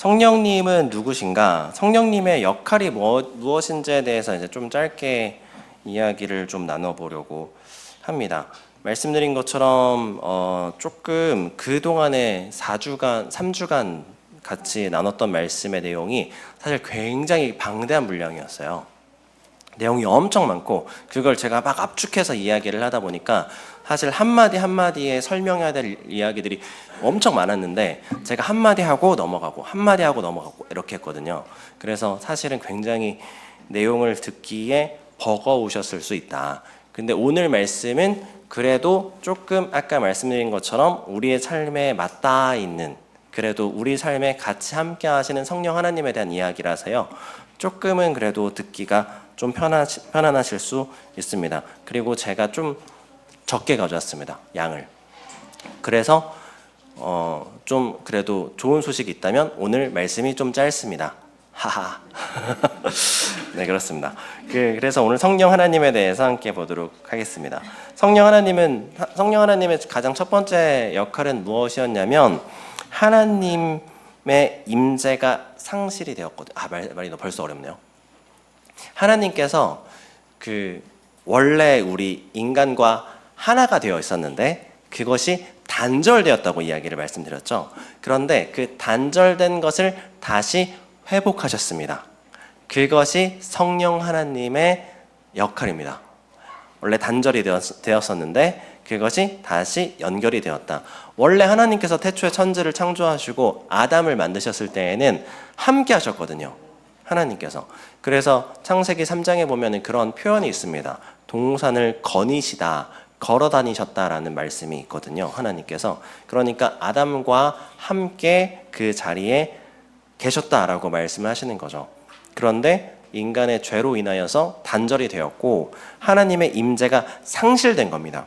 성령님은 누구신가? 성령님의 역할이 무엇인지에 대해서 이제 좀 짧게 이야기를 좀 나눠보려고 합니다. 말씀드린 것처럼 조금 그동안에 3주간 같이 나눴던 말씀의 내용이 사실 굉장히 방대한 분량이었어요. 내용이 엄청 많고 그걸 제가 막 압축해서 이야기를 하다 보니까 사실 한마디 한마디에 설명해야 될 이야기들이 엄청 많았는데 제가 한마디 하고 넘어가고 한마디 하고 넘어가고 이렇게 했거든요. 그래서 사실은 굉장히 내용을 듣기에 버거우셨을 수 있다. 근데 오늘 말씀은 그래도 조금 아까 말씀드린 것처럼 우리의 삶에 맞닿아 있는, 그래도 우리 삶에 같이 함께 하시는 성령 하나님에 대한 이야기라서요. 조금은 그래도 듣기가 좀 편안하실 수 있습니다. 그리고 제가 좀 적게 가져왔습니다. 양을. 그래서 좀 그래도 좋은 소식이 있다면 오늘 말씀이 좀 짧습니다. 하하. 네, 그렇습니다. 그래서 오늘 성령 하나님에 대해서 함께 보도록 하겠습니다. 성령 하나님의 가장 첫 번째 역할은 무엇이었냐면 하나님의 임재가 상실이 되었거든요. 말이 벌써 어렵네요. 하나님께서 원래 우리 인간과 하나가 되어 있었는데 그것이 단절되었다고 이야기를 말씀드렸죠. 그런데 그 단절된 것을 다시 회복하셨습니다. 그것이 성령 하나님의 역할입니다. 원래 단절이 되었었는데 그것이 다시 연결이 되었다. 원래 하나님께서 태초에 천지를 창조하시고 아담을 만드셨을 때에는 함께 하셨거든요. 하나님께서. 그래서 창세기 3장에 보면 그런 표현이 있습니다. 동산을 거니시다, 걸어 다니셨다라는 말씀이 있거든요. 하나님께서. 그러니까 아담과 함께 그 자리에 계셨다라고 말씀을 하시는 거죠. 그런데 인간의 죄로 인하여서 단절이 되었고 하나님의 임재가 상실된 겁니다.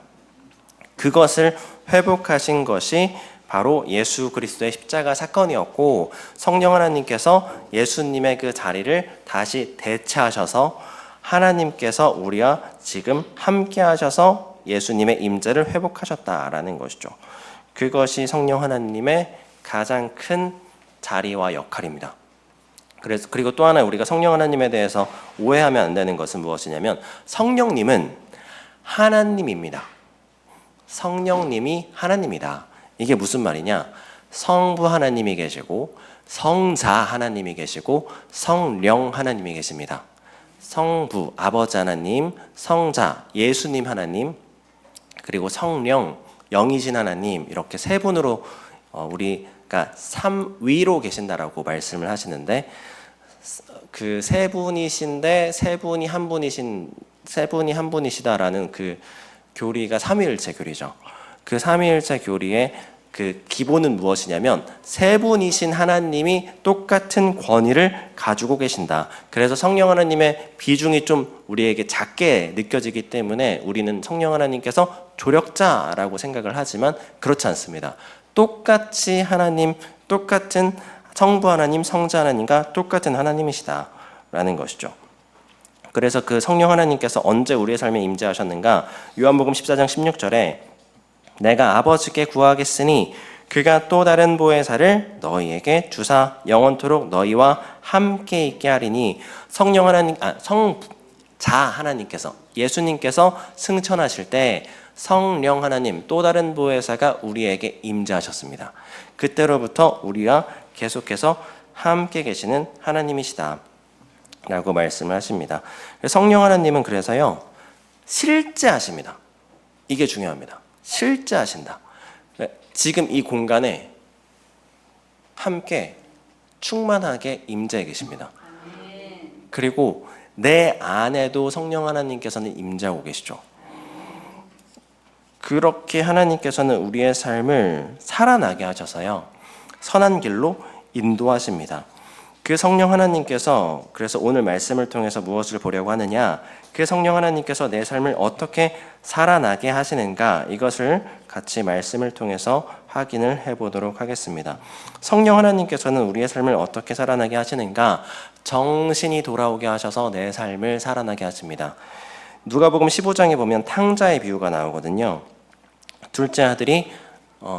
그것을 회복하신 것이 바로 예수 그리스도의 십자가 사건이었고 성령 하나님께서 예수님의 그 자리를 다시 대체하셔서 하나님께서 우리와 지금 함께 하셔서 예수님의 임재를 회복하셨다라는 것이죠. 그것이 성령 하나님의 가장 큰 자리와 역할입니다. 그리고 또 하나 우리가 성령 하나님에 대해서 오해하면 안 되는 것은 무엇이냐면 성령님은 하나님입니다. 성령님이 하나님이다. 이게 무슨 말이냐? 성부 하나님이 계시고 성자 하나님이 계시고 성령 하나님이 계십니다. 성부 아버지 하나님, 성자 예수님 하나님, 그리고 성령 영이신 하나님, 이렇게 세 분으로 우리가 삼위로 계신다라고 말씀을 하시는데 그 세 분이신데 세 분이 한 분이시다라는 그 교리가 삼위일체 교리죠. 그 삼위일체 교리의 그 기본은 무엇이냐면 세 분이신 하나님이 똑같은 권위를 가지고 계신다. 그래서 성령 하나님의 비중이 좀 우리에게 작게 느껴지기 때문에 우리는 성령 하나님께서 조력자라고 생각을 하지만 그렇지 않습니다. 똑같이 하나님, 똑같은 성부 하나님, 성자 하나님과 똑같은 하나님이시다라는 것이죠. 그래서 그 성령 하나님께서 언제 우리의 삶에 임재하셨는가? 요한복음 14장 16절에 내가 아버지께 구하겠으니 그가 또 다른 보혜사를 너희에게 주사 영원토록 너희와 함께 있게 하리니 성령 하나님, 성자 하나님께서 예수님께서 승천하실 때 성령 하나님 또 다른 보혜사가 우리에게 임재하셨습니다. 그때로부터 우리와 계속해서 함께 계시는 하나님이시다 라고 말씀을 하십니다. 성령 하나님은 그래서요 실제하십니다. 이게 중요합니다. 실제하신다. 지금 이 공간에 함께 충만하게 임재해 계십니다. 그리고 내 안에도 성령 하나님께서는 임재하고 계시죠. 그렇게 하나님께서는 우리의 삶을 살아나게 하셔서요 선한 길로 인도하십니다. 그 성령 하나님께서 그래서 오늘 말씀을 통해서 무엇을 보려고 하느냐, 그 성령 하나님께서 내 삶을 어떻게 살아나게 하시는가, 이것을 같이 말씀을 통해서 확인을 해보도록 하겠습니다. 성령 하나님께서는 우리의 삶을 어떻게 살아나게 하시는가? 정신이 돌아오게 하셔서 내 삶을 살아나게 하십니다. 누가복음 15장에 보면 탕자의 비유가 나오거든요. 둘째 아들이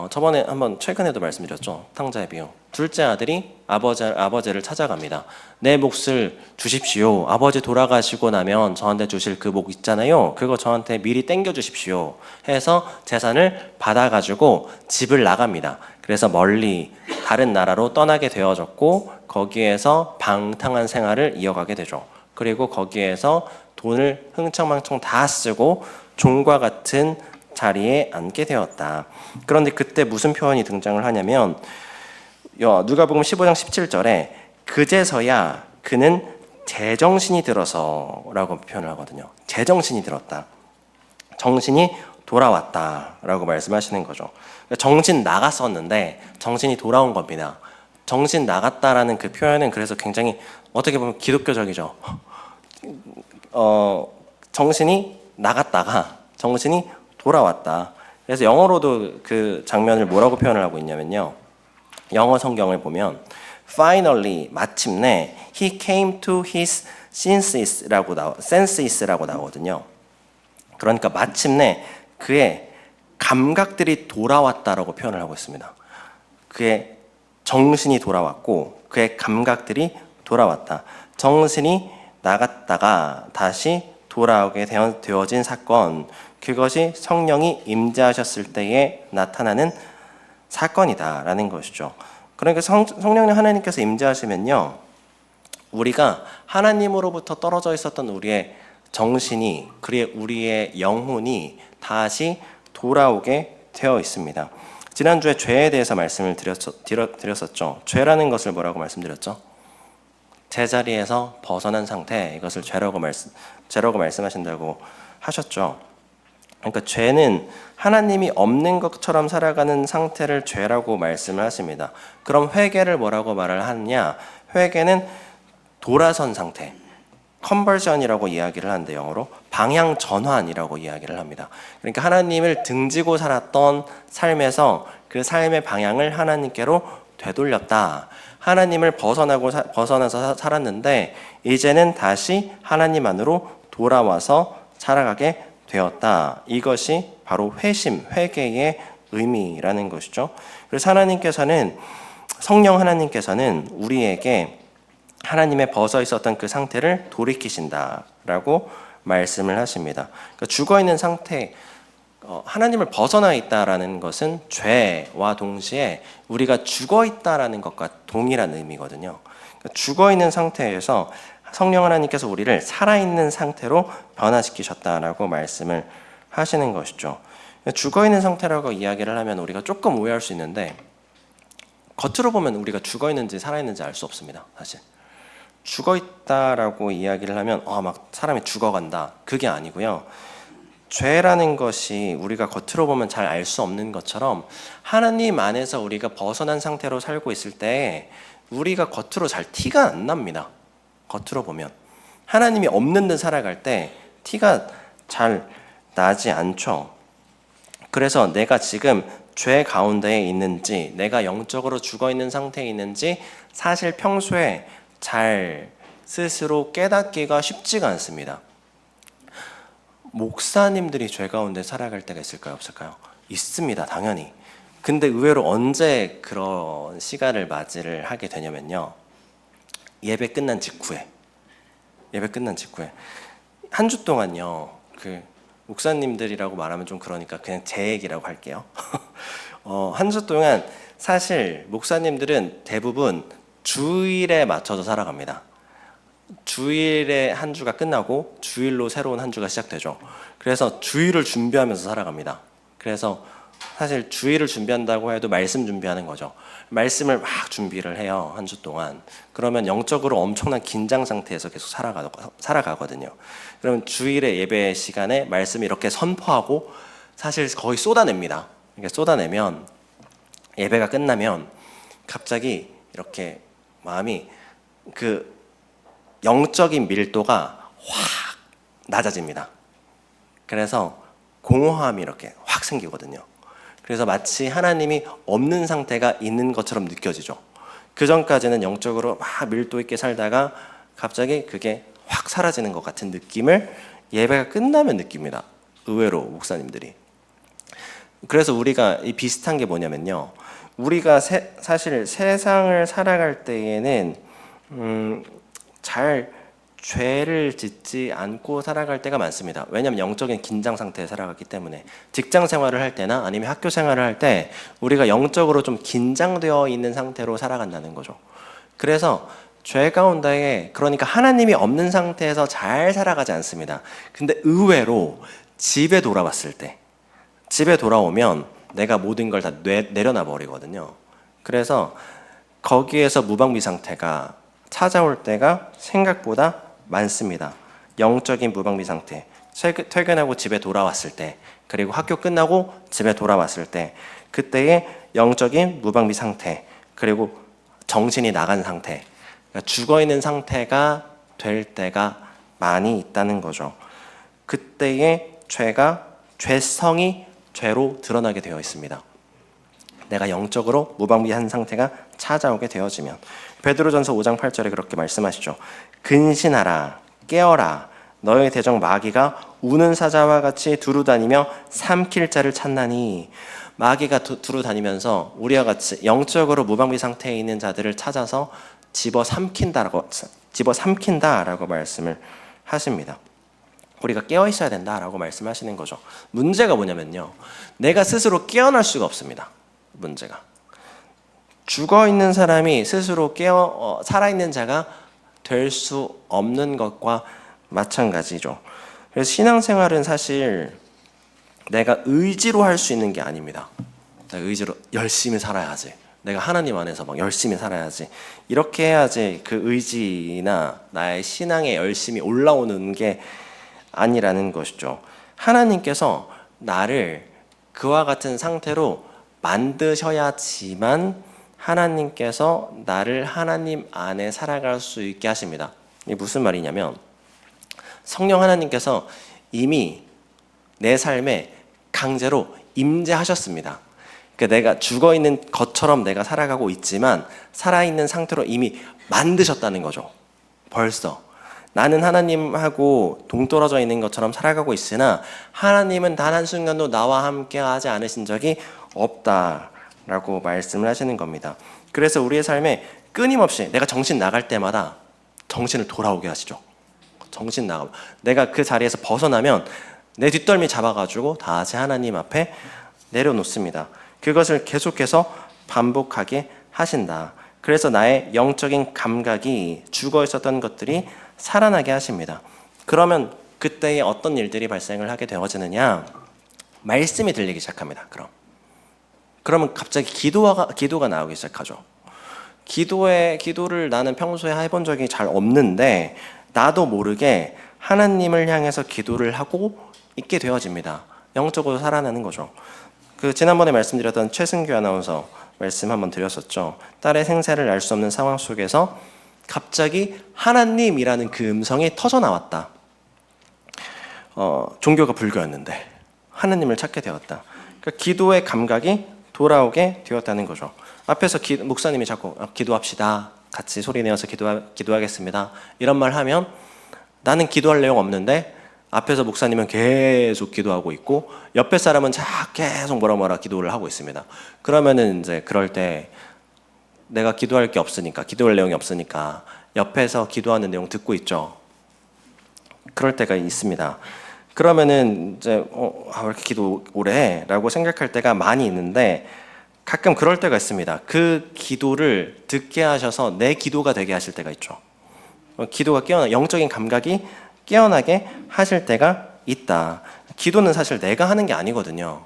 저번에 한번 최근에도 말씀드렸죠. 탕자의 비유. 둘째 아들이 아버지를 찾아갑니다. 내 몫을 주십시오. 아버지 돌아가시고 나면 저한테 주실 그 목 있잖아요. 그거 저한테 미리 땡겨 주십시오. 해서 재산을 받아가지고 집을 나갑니다. 그래서 멀리 다른 나라로 떠나게 되어졌고 거기에서 방탕한 생활을 이어가게 되죠. 그리고 거기에서 돈을 흥청망청 다 쓰고 종과 같은 자리에 앉게 되었다. 그런데 그때 무슨 표현이 등장을 하냐면 누가복음 15장 17절에 그제서야 그는 제정신이 들어서라고 표현을 하거든요. 제정신이 들었다. 정신이 돌아왔다라고 말씀하시는 거죠. 정신 나갔었는데 정신이 돌아온 겁니다. 정신 나갔다라는 그 표현은 그래서 굉장히 어떻게 보면 기독교적이죠. 정신이 나갔다가 정신이 돌아왔다. 그래서 영어로도 그 장면을 뭐라고 표현을 하고 있냐면요. 영어 성경을 보면 finally 마침내 he came to his senses라고 나오거든요. 그러니까 마침내 그의 감각들이 돌아왔다라고 표현을 하고 있습니다. 그의 정신이 돌아왔고 그의 감각들이 돌아왔다. 정신이 나갔다가 다시 돌아오게 되어진 사건, 그것이 성령이 임재하셨을 때에 나타나는 사건이다라는 것이죠. 그러니까 성령님 하나님께서 임재하시면요, 우리가 하나님으로부터 떨어져 있었던 우리의 정신이, 우리의 영혼이 다시 돌아오게 되어 있습니다. 지난주에 죄에 대해서 말씀을 드렸었죠. 죄라는 것을 뭐라고 말씀드렸죠? 제자리에서 벗어난 상태, 이것을 죄라고 말씀하신다고 하셨죠. 그러니까 죄는 하나님이 없는 것처럼 살아가는 상태를 죄라고 말씀을 하십니다. 그럼 회개를 뭐라고 말을 하느냐? 회개는 돌아선 상태, 컨버전이라고 이야기를 하는데 영어로 방향 전환이라고 이야기를 합니다. 그러니까 하나님을 등지고 살았던 삶에서 그 삶의 방향을 하나님께로 되돌렸다. 하나님을 벗어나서 살았는데 이제는 다시 하나님 안으로 돌아와서 살아가게 되었다. 이것이 바로 회개의 의미라는 것이죠. 그래서 성령 하나님께서는 우리에게 하나님의 벗어 있었던 그 상태를 돌이키신다라고 말씀을 하십니다. 그러니까 죽어 있는 상태, 하나님을 벗어나 있다라는 것은 죄와 동시에 우리가 죽어 있다라는 것과 동일한 의미거든요. 그러니까 죽어 있는 상태에서 성령 하나님께서 우리를 살아있는 상태로 변화시키셨다라고 말씀을 하시는 것이죠. 죽어있는 상태라고 이야기를 하면 우리가 조금 오해할 수 있는데 겉으로 보면 우리가 죽어있는지 살아있는지 알 수 없습니다. 사실 죽어있다라고 이야기를 하면 막 사람이 죽어간다, 그게 아니고요. 죄라는 것이 우리가 겉으로 보면 잘 알 수 없는 것처럼 하나님 안에서 우리가 벗어난 상태로 살고 있을 때 우리가 겉으로 잘 티가 안 납니다. 겉으로 보면 하나님이 없는 데 살아갈 때 티가 잘 나지 않죠. 그래서 내가 지금 죄 가운데에 있는지, 내가 영적으로 죽어있는 상태에 있는지 사실 평소에 잘 스스로 깨닫기가 쉽지가 않습니다. 목사님들이 죄 가운데 살아갈 때가 있을까요? 없을까요? 있습니다, 당연히. 근데 의외로 언제 그런 시간을 맞이를 하게 되냐면요, 예배 끝난 직후에 한 주 동안요, 그 목사님들이라고 말하면 좀 그러니까 그냥 제 얘기라고 할게요. 한 주 동안 사실 목사님들은 대부분 주일에 맞춰서 살아갑니다. 주일에 한 주가 끝나고 주일로 새로운 한 주가 시작되죠. 그래서 주일을 준비하면서 살아갑니다. 그래서 사실 주일을 준비한다고 해도 말씀 준비하는 거죠. 말씀을 막 준비를 해요, 한 주 동안. 그러면 영적으로 엄청난 긴장 상태에서 계속 살아가거든요. 그러면 주일의 예배 시간에 말씀 이렇게 선포하고 사실 거의 쏟아냅니다. 이렇게 쏟아내면 예배가 끝나면 갑자기 이렇게 마음이 그 영적인 밀도가 확 낮아집니다. 그래서 공허함이 이렇게 확 생기거든요. 그래서 마치 하나님이 없는 상태가 있는 것처럼 느껴지죠. 그 전까지는 영적으로 막 밀도 있게 살다가 갑자기 그게 확 사라지는 것 같은 느낌을 예배가 끝나면 느낍니다. 의외로 목사님들이. 그래서 우리가 이 비슷한 게 뭐냐면요. 우리가 사실 세상을 살아갈 때에는 잘 죄를 짓지 않고 살아갈 때가 많습니다. 왜냐하면 영적인 긴장 상태에 살아갔기 때문에. 직장 생활을 할 때나 아니면 학교 생활을 할 때 우리가 영적으로 좀 긴장되어 있는 상태로 살아간다는 거죠. 그래서 죄 가운데, 그러니까 하나님이 없는 상태에서 잘 살아가지 않습니다. 근데 의외로 집에 돌아왔을 때, 집에 돌아오면 내가 모든 걸 다 내려놔 버리거든요. 그래서 거기에서 무방비 상태가 찾아올 때가 생각보다 많습니다. 영적인 무방비 상태. 퇴근하고 집에 돌아왔을 때, 그리고 학교 끝나고 집에 돌아왔을 때, 그때의 영적인 무방비 상태, 그리고 정신이 나간 상태, 그러니까 죽어있는 상태가 될 때가 많이 있다는 거죠. 그때의 죄성이 죄로 드러나게 되어 있습니다. 내가 영적으로 무방비한 상태가 찾아오게 되어지면. 베드로전서 5장 8절에 그렇게 말씀하시죠. 근신하라, 깨어라, 너의 대적 마귀가 우는 사자와 같이 두루다니며 삼킬 자를 찾나니. 마귀가 두루다니면서 우리와 같이 영적으로 무방비 상태에 있는 자들을 찾아서 집어삼킨다라고 말씀을 하십니다. 우리가 깨어 있어야 된다라고 말씀하시는 거죠. 문제가 뭐냐면요, 내가 스스로 깨어날 수가 없습니다. 문제가 죽어 있는 사람이 스스로 살아있는 자가 될 수 없는 것과 마찬가지죠. 그래서 신앙생활은 사실 내가 의지로 할 수 있는 게 아닙니다. 내가 의지로 열심히 살아야지, 내가 하나님 안에서 막 열심히 살아야지, 이렇게 해야지 그 의지나 나의 신앙에 열심히 올라오는 게 아니라는 것이죠. 하나님께서 나를 그와 같은 상태로 만드셔야지만 하나님께서 나를 하나님 안에 살아갈 수 있게 하십니다. 이게 무슨 말이냐면, 성령 하나님께서 이미 내 삶에 강제로 임재하셨습니다. 그러니까 내가 죽어있는 것처럼 내가 살아가고 있지만 살아있는 상태로 이미 만드셨다는 거죠. 벌써 나는 하나님하고 동떨어져 있는 것처럼 살아가고 있으나 하나님은 단 한순간도 나와 함께 하지 않으신 적이 없다라고 말씀을 하시는 겁니다. 그래서 우리의 삶에 끊임없이 내가 정신 나갈 때마다 정신을 돌아오게 하시죠. 정신 나가, 내가 그 자리에서 벗어나면 내 뒷덜미 잡아가지고 다시 하나님 앞에 내려놓습니다. 그것을 계속해서 반복하게 하신다. 그래서 나의 영적인 감각이 죽어 있었던 것들이 살아나게 하십니다. 그러면 그때에 어떤 일들이 발생을 하게 되어지느냐? 말씀이 들리기 시작합니다. 그러면 갑자기 기도가 나오기 시작하죠. 기도를 나는 평소에 해본 적이 잘 없는데 나도 모르게 하나님을 향해서 기도를 하고 있게 되어집니다. 영적으로 살아나는 거죠. 지난번에 말씀드렸던 최승규 아나운서 말씀 한번 드렸었죠. 딸의 생사를 알 수 없는 상황 속에서 갑자기 하나님이라는 그 음성이 터져 나왔다. 종교가 불교였는데 하나님을 찾게 되었다. 그러니까 기도의 감각이 돌아오게 되었다는 거죠. 앞에서 목사님이 자꾸 기도합시다, 같이 소리 내어서 기도하겠습니다, 이런 말 하면 나는 기도할 내용 없는데 앞에서 목사님은 계속 기도하고 있고 옆에 사람은 계속 뭐라 기도를 하고 있습니다. 그러면은 이제 그럴 때 내가 기도할 게 없으니까, 기도할 내용이 없으니까 옆에서 기도하는 내용 듣고 있죠. 그럴 때가 있습니다. 그러면은 이제 왜 이렇게 기도 오래 해? 라고 생각할 때가 많이 있는데 가끔 그럴 때가 있습니다. 그 기도를 듣게 하셔서 내 기도가 되게 하실 때가 있죠. 기도가 영적인 감각이 깨어나게 하실 때가 있다. 기도는 사실 내가 하는 게 아니거든요.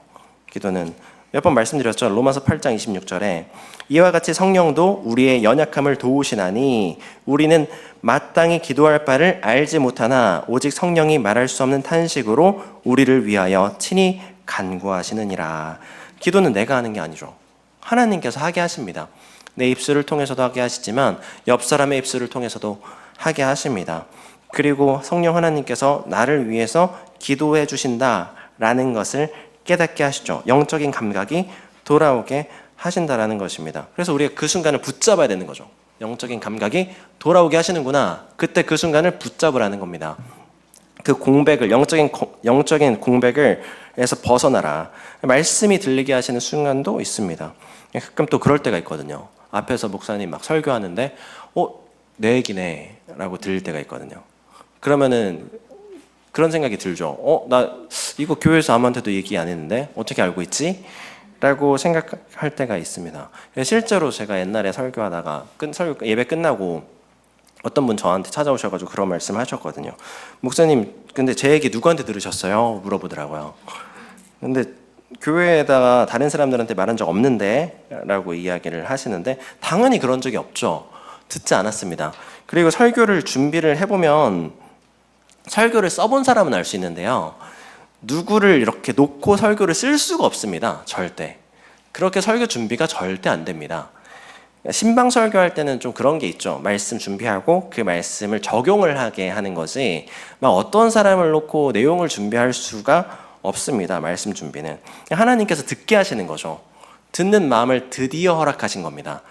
기도는 몇 번 말씀드렸죠. 로마서 8장 26절에 이와 같이 성령도 우리의 연약함을 도우시나니 우리는 마땅히 기도할 바를 알지 못하나 오직 성령이 말할 수 없는 탄식으로 우리를 위하여 친히 간구하시느니라. 기도는 내가 하는 게 아니죠. 하나님께서 하게 하십니다. 내 입술을 통해서도 하게 하시지만 옆 사람의 입술을 통해서도 하게 하십니다. 그리고 성령 하나님께서 나를 위해서 기도해 주신다라는 것을 깨닫게 하시죠. 영적인 감각이 돌아오게 하신다라는 것입니다. 그래서 우리가 그 순간을 붙잡아야 되는 거죠. 영적인 감각이 돌아오게 하시는구나. 그때 그 순간을 붙잡으라는 겁니다. 그 공백을, 영적인 공백을 에서 벗어나라. 말씀이 들리게 하시는 순간도 있습니다. 가끔 또 그럴 때가 있거든요. 앞에서 목사님 막 설교하는데 내 얘기네 라고 들릴 때가 있거든요. 그러면은 그런 생각이 들죠. 나 이거 교회에서 아무한테도 얘기 안 했는데 어떻게 알고 있지? 라고 생각할 때가 있습니다. 실제로 제가 옛날에 설교하다가 예배 끝나고 어떤 분 저한테 찾아오셔가지고 그런 말씀을 하셨거든요. 목사님, 근데 제 얘기 누구한테 들으셨어요? 물어보더라고요. 근데 교회에다가 다른 사람들한테 말한 적 없는데 라고 이야기를 하시는데 당연히 그런 적이 없죠. 듣지 않았습니다. 그리고 설교를 준비를 해보면 설교를 써본 사람은 알 수 있는데요. 누구를 이렇게 놓고 설교를 쓸 수가 없습니다. 절대. 그렇게 설교 준비가 절대 안 됩니다. 신방 설교할 때는 좀 그런 게 있죠. 말씀 준비하고 그 말씀을 적용을 하게 하는 거지 막 어떤 사람을 놓고 내용을 준비할 수가 없습니다. 말씀 준비는 하나님께서 듣게 하시는 거죠. 듣는 마음을 드디어 허락하신 겁니다.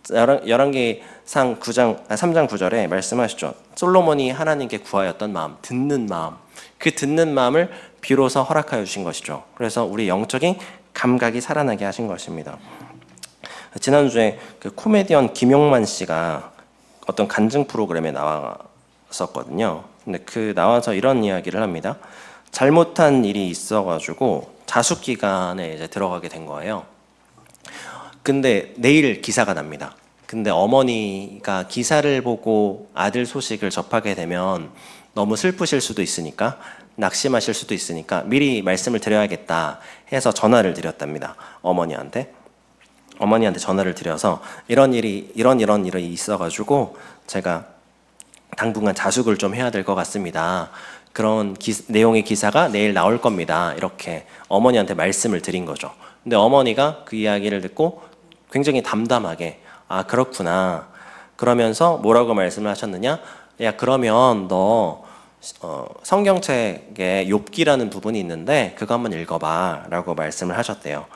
열왕기상 3장 9절에 말씀하시죠. 솔로몬이 하나님께 구하였던 마음, 듣는 마음, 그 듣는 마음을 비로소 허락하여 주신 것이죠. 그래서 우리 영적인 감각이 살아나게 하신 것입니다. 지난주에 그 코미디언 김용만 씨가 어떤 간증 프로그램에 나왔었거든요. 근데 나와서 이런 이야기를 합니다. 잘못한 일이 있어가지고 자숙 기간에 이제 들어가게 된 거예요. 근데 내일 기사가 납니다. 근데 어머니가 기사를 보고 아들 소식을 접하게 되면 너무 슬프실 수도 있으니까 낙심하실 수도 있으니까 미리 말씀을 드려야겠다 해서 전화를 드렸답니다. 어머니한테 전화를 드려서 이런 일이 있어가지고 제가 당분간 자숙을 좀 해야 될 것 같습니다. 그런 내용의 기사가 내일 나올 겁니다. 이렇게 어머니한테 말씀을 드린 거죠. 근데 어머니가 그 이야기를 듣고 굉장히 담담하게 그렇구나. 그러면서 뭐라고 말씀을 하셨느냐? 야, 그러면 너 성경책에 욥기라는 부분이 있는데 그거 한번 읽어봐 라고 말씀을 하셨대요.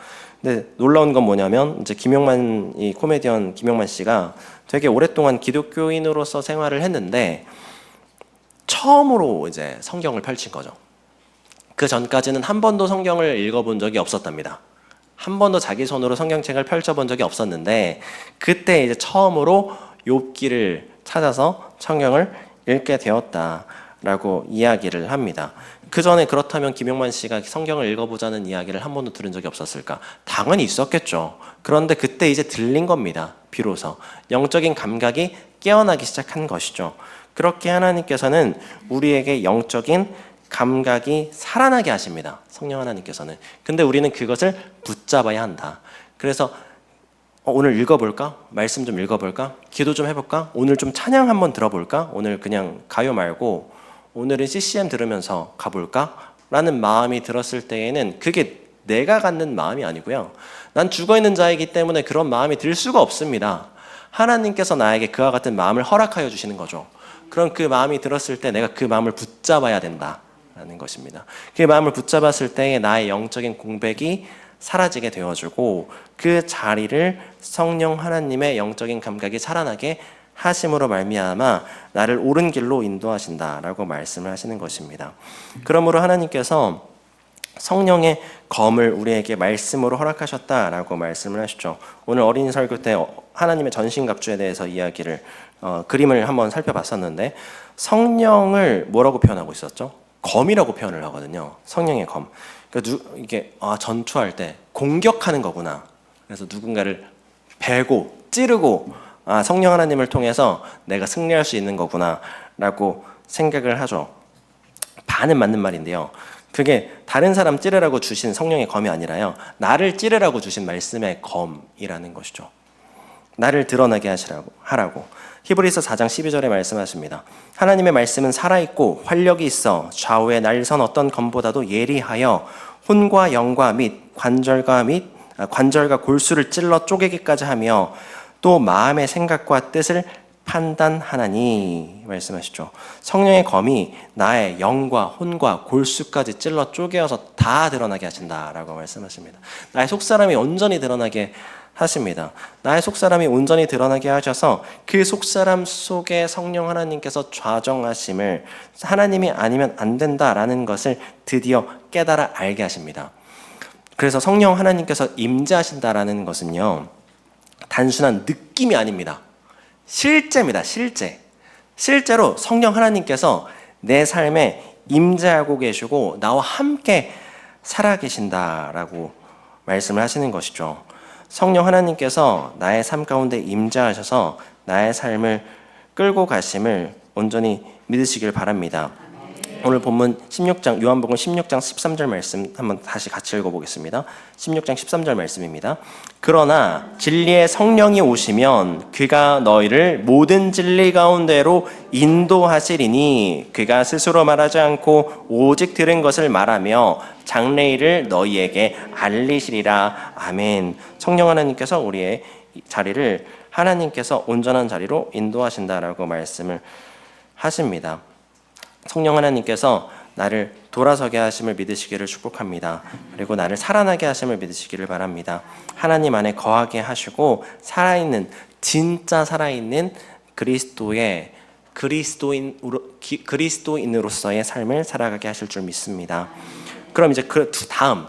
근데 놀라운 건 뭐냐면 이제 이 코미디언 김용만 씨가 되게 오랫동안 기독교인으로서 생활을 했는데 처음으로 이제 성경을 펼친 거죠. 그 전까지는 한 번도 성경을 읽어본 적이 없었답니다. 한 번도 자기 손으로 성경책을 펼쳐본 적이 없었는데 그때 이제 처음으로 욥기를 찾아서 성경을 읽게 되었다라고 이야기를 합니다. 그 전에 그렇다면 김용만 씨가 성경을 읽어보자는 이야기를 한 번도 들은 적이 없었을까? 당연히 있었겠죠. 그런데 그때 이제 들린 겁니다. 비로소 영적인 감각이 깨어나기 시작한 것이죠. 그렇게 하나님께서는 우리에게 영적인 감각이 살아나게 하십니다. 성령 하나님께서는. 근데 우리는 그것을 붙잡아야 한다. 그래서 오늘 읽어볼까? 말씀 좀 읽어볼까? 기도 좀 해볼까? 오늘 좀 찬양 한번 들어볼까? 오늘 그냥 가요 말고 오늘은 CCM 들으면서 가볼까? 라는 마음이 들었을 때에는 그게 내가 갖는 마음이 아니고요. 난 죽어있는 자이기 때문에 그런 마음이 들 수가 없습니다. 하나님께서 나에게 그와 같은 마음을 허락하여 주시는 거죠. 그럼 그 마음이 들었을 때 내가 그 마음을 붙잡아야 된다라는 것입니다. 그 마음을 붙잡았을 때 나의 영적인 공백이 사라지게 되어주고 그 자리를 성령 하나님의 영적인 감각이 살아나게 하심으로 말미암아 나를 옳은 길로 인도하신다라고 말씀을 하시는 것입니다. 그러므로 하나님께서 성령의 검을 우리에게 말씀으로 허락하셨다라고 말씀을 하시죠. 오늘 어린이 설교 때 하나님의 전신갑주에 대해서 그림을 한번 살펴봤었는데 성령을 뭐라고 표현하고 있었죠? 검이라고 표현을 하거든요. 성령의 검. 그러니까 이게 전투할 때 공격하는 거구나. 그래서 누군가를 베고 찌르고 성령 하나님을 통해서 내가 승리할 수 있는 거구나라고 생각을 하죠. 반은 맞는 말인데요. 그게 다른 사람 찌르라고 주신 성령의 검이 아니라요. 나를 찌르라고 주신 말씀의 검이라는 것이죠. 나를 드러나게 하라고. 히브리서 4장 12절에 말씀하십니다. 하나님의 말씀은 살아있고 활력이 있어 좌우에 날선 어떤 검보다도 예리하여 혼과 영과 및 관절과 골수를 찔러 쪼개기까지 하며 또 마음의 생각과 뜻을 판단하나니 말씀하시죠. 성령의 검이 나의 영과 혼과 골수까지 찔러 쪼개어서 다 드러나게 하신다라고 말씀하십니다. 나의 속사람이 온전히 드러나게 하십니다. 나의 속사람이 온전히 드러나게 하셔서 그 속사람 속에 성령 하나님께서 좌정하심을 하나님이 아니면 안 된다라는 것을 드디어 깨달아 알게 하십니다. 그래서 성령 하나님께서 임재하신다라는 것은요, 단순한 느낌이 아닙니다. 실제입니다. 실제로 성령 하나님께서 내 삶에 임재하고 계시고 나와 함께 살아계신다라고 말씀을 하시는 것이죠. 성령 하나님께서 나의 삶 가운데 임재하셔서 나의 삶을 끌고 가심을 온전히 믿으시길 바랍니다. 오늘 본문 16장 요한복음 16장 13절 말씀 한번 다시 같이 읽어보겠습니다. 16장 13절 말씀입니다. 그러나 진리의 성령이 오시면 그가 너희를 모든 진리 가운데로 인도하시리니 그가 스스로 말하지 않고 오직 들은 것을 말하며 장래일을 너희에게 알리시리라. 아멘. 성령 하나님께서 우리의 자리를 하나님께서 온전한 자리로 인도하신다라고 말씀을 하십니다. 성령 하나님께서 나를 돌아서게 하심을 믿으시기를 축복합니다. 그리고 나를 살아나게 하심을 믿으시기를 바랍니다. 하나님 안에 거하게 하시고 진짜 살아있는 그리스도인으로서의 삶을 살아가게 하실 줄 믿습니다. 그럼 이제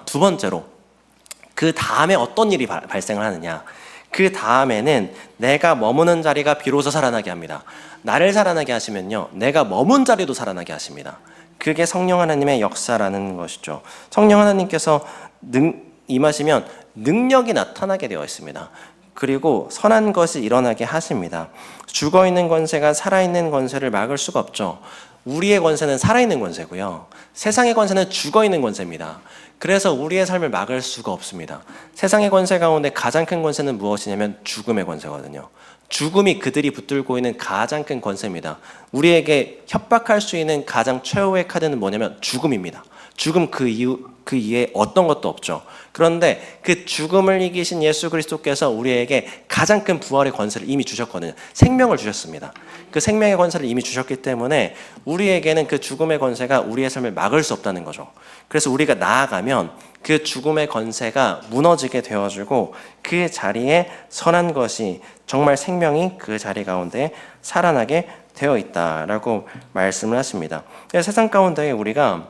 두 번째로 그 다음에 어떤 일이 발생을 하느냐? 그 다음에는 내가 머무는 자리가 비로소 살아나게 합니다. 나를 살아나게 하시면요, 내가 머문 자리도 살아나게 하십니다. 그게 성령 하나님의 역사라는 것이죠. 성령 하나님께서 임하시면 능력이 나타나게 되어 있습니다. 그리고 선한 것이 일어나게 하십니다. 죽어있는 권세가 살아있는 권세를 막을 수가 없죠. 우리의 권세는 살아있는 권세고요, 세상의 권세는 죽어있는 권세입니다. 그래서 우리의 삶을 막을 수가 없습니다. 세상의 권세 가운데 가장 큰 권세는 무엇이냐면 죽음의 권세거든요. 죽음이 그들이 붙들고 있는 가장 큰 권세입니다. 우리에게 협박할 수 있는 가장 최후의 카드는 뭐냐면 죽음입니다. 죽음 그 이외에 어떤 것도 없죠. 그런데 그 죽음을 이기신 예수 그리스도께서 우리에게 가장 큰 부활의 권세를 이미 주셨거든요. 생명을 주셨습니다. 그 생명의 권세를 이미 주셨기 때문에 우리에게는 그 죽음의 권세가 우리의 삶을 막을 수 없다는 거죠. 그래서 우리가 나아가면 그 죽음의 권세가 무너지게 되어지고 그 자리에 선한 것이, 정말 생명이 그 자리 가운데 살아나게 되어 있다라고 말씀을 하십니다. 세상 가운데 우리가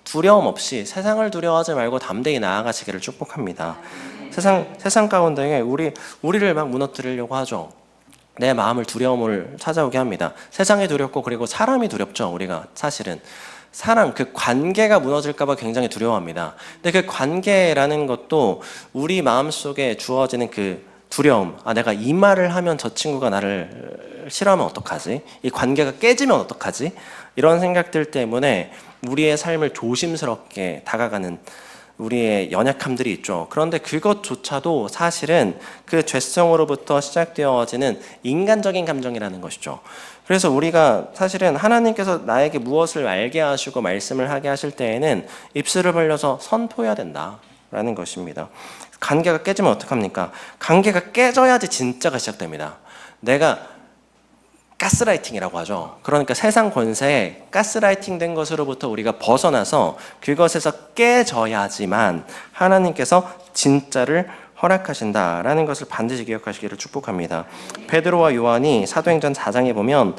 두려움 없이, 세상을 두려워하지 말고 담대히 나아가시기를 축복합니다. 세상 가운데 우리를 막 무너뜨리려고 하죠. 내 마음을 두려움을 찾아오게 합니다. 세상이 두렵고 그리고 사람이 두렵죠. 우리가 사실은 그 관계가 무너질까 봐 굉장히 두려워합니다. 근데 그 관계라는 것도 우리 마음속에 주어지는 그 두려움, 내가 이 말을 하면 저 친구가 나를 싫어하면 어떡하지? 이 관계가 깨지면 어떡하지? 이런 생각들 때문에 우리의 삶을 조심스럽게 다가가는 우리의 연약함들이 있죠. 그런데 그것조차도 사실은 그 죄성으로부터 시작되어지는 인간적인 감정이라는 것이죠. 그래서 우리가 사실은 하나님께서 나에게 무엇을 알게 하시고 말씀을 하게 하실 때에는 입술을 벌려서 선포해야 된다라는 것입니다. 관계가 깨지면 어떡합니까? 관계가 깨져야지 진짜가 시작됩니다. 내가 가스라이팅이라고 하죠. 그러니까 세상 권세에 가스라이팅 된 것으로부터 우리가 벗어나서 그것에서 깨져야지만 하나님께서 진짜를 허락하신다라는 것을 반드시 기억하시기를 축복합니다. 베드로와 요한이 사도행전 4장에 보면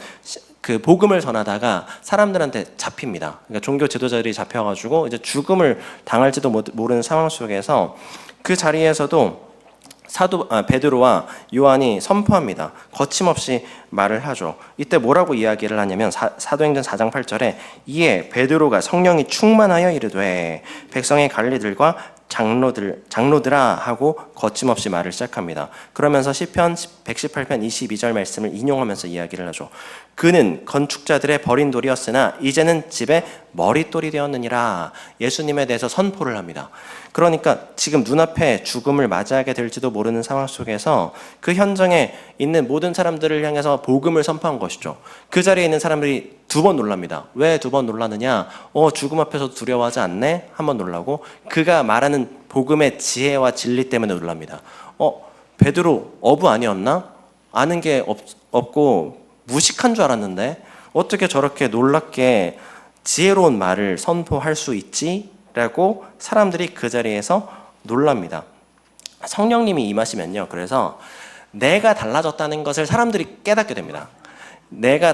그 복음을 전하다가 사람들한테 잡힙니다. 그러니까 종교 지도자들이 잡혀가지고 이제 죽음을 당할지도 모르는 상황 속에서 그 자리에서도 베드로와 요한이 선포합니다. 거침없이 말을 하죠. 이때 뭐라고 이야기를 하냐면 사도행전 4장 8절에 이에 베드로가 성령이 충만하여 이르되 백성의 관리들과 장로들아 하고 거침없이 말을 시작합니다. 그러면서 시편 118편 22절 말씀을 인용하면서 이야기를 하죠. 그는 건축자들의 버린 돌이었으나 이제는 집의 머릿돌이 되었느니라. 예수님에 대해서 선포를 합니다. 그러니까 지금 눈앞에 죽음을 맞이하게 될지도 모르는 상황 속에서 그 현장에 있는 모든 사람들을 향해서 복음을 선포한 것이죠. 그 자리에 있는 사람들이 두 번 놀랍니다. 왜 두 번 놀라느냐? 죽음 앞에서 두려워하지 않네? 한 번 놀라고, 그가 말하는 복음의 지혜와 진리 때문에 놀랍니다. 베드로 어부 아니었나? 아는 게 없고 무식한 줄 알았는데 어떻게 저렇게 놀랍게 지혜로운 말을 선포할 수 있지? 라고 사람들이 그 자리에서 놀랍니다. 성령님이 임하시면요. 그래서 내가 달라졌다는 것을 사람들이 깨닫게 됩니다. 내가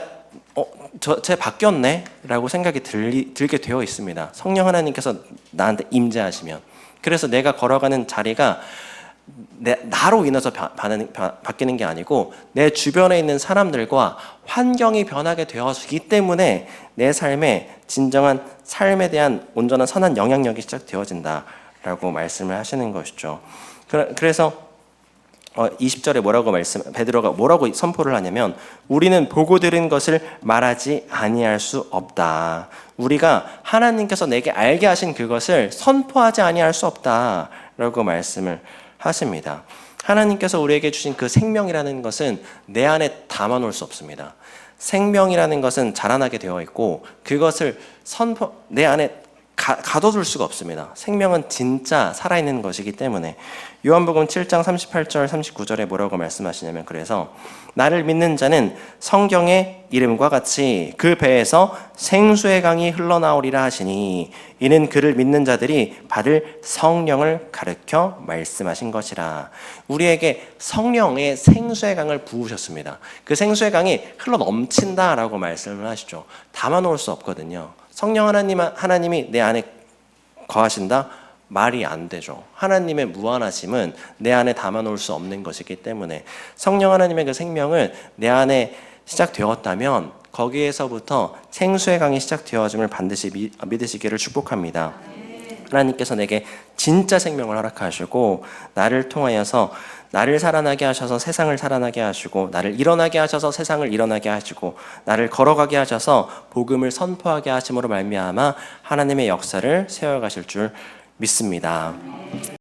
쟤 바뀌었네? 라고 생각이 들게 되어 있습니다. 성령 하나님께서 나한테 임재하시면. 그래서 내가 걸어가는 자리가 나로 인해서 바뀌는 게 아니고 내 주변에 있는 사람들과 환경이 변하게 되어지기 때문에 내 삶에 진정한 삶에 대한 온전한 선한 영향력이 시작되어진다라고 말씀을 하시는 것이죠. 그래서 20절에 베드로가 뭐라고 선포를 하냐면 우리는 보고 들은 것을 말하지 아니할 수 없다. 우리가 하나님께서 내게 알게 하신 그것을 선포하지 아니할 수 없다라고 말씀을 하십니다. 하나님께서 우리에게 주신 그 생명이라는 것은 내 안에 담아놓을 수 없습니다. 생명이라는 것은 자라나게 되어 있고 그것을 내 안에 가둬둘 수가 없습니다. 생명은 진짜 살아있는 것이기 때문에 요한복음 7장 38절 39절에 뭐라고 말씀하시냐면 그래서 나를 믿는 자는 성경의 이름과 같이 그 배에서 생수의 강이 흘러나오리라 하시니 이는 그를 믿는 자들이 받을 성령을 가르쳐 말씀하신 것이라. 우리에게 성령의 생수의 강을 부으셨습니다. 그 생수의 강이 흘러 넘친다라고 말씀을 하시죠. 담아놓을 수 없거든요. 성령 하나님이 내 안에 거하신다? 말이 안 되죠. 하나님의 무한하심은 내 안에 담아놓을 수 없는 것이기 때문에 성령 하나님의 그 생명을 내 안에 시작되었다면 거기에서부터 생수의 강이 시작되어짐을 반드시 믿으시기를 축복합니다. 하나님께서 내게 진짜 생명을 허락하시고 나를 통하여서 나를 살아나게 하셔서 세상을 살아나게 하시고 나를 일어나게 하셔서 세상을 일어나게 하시고 나를 걸어가게 하셔서 복음을 선포하게 하심으로 말미암아 하나님의 역사를 세워가실 줄 믿습니다.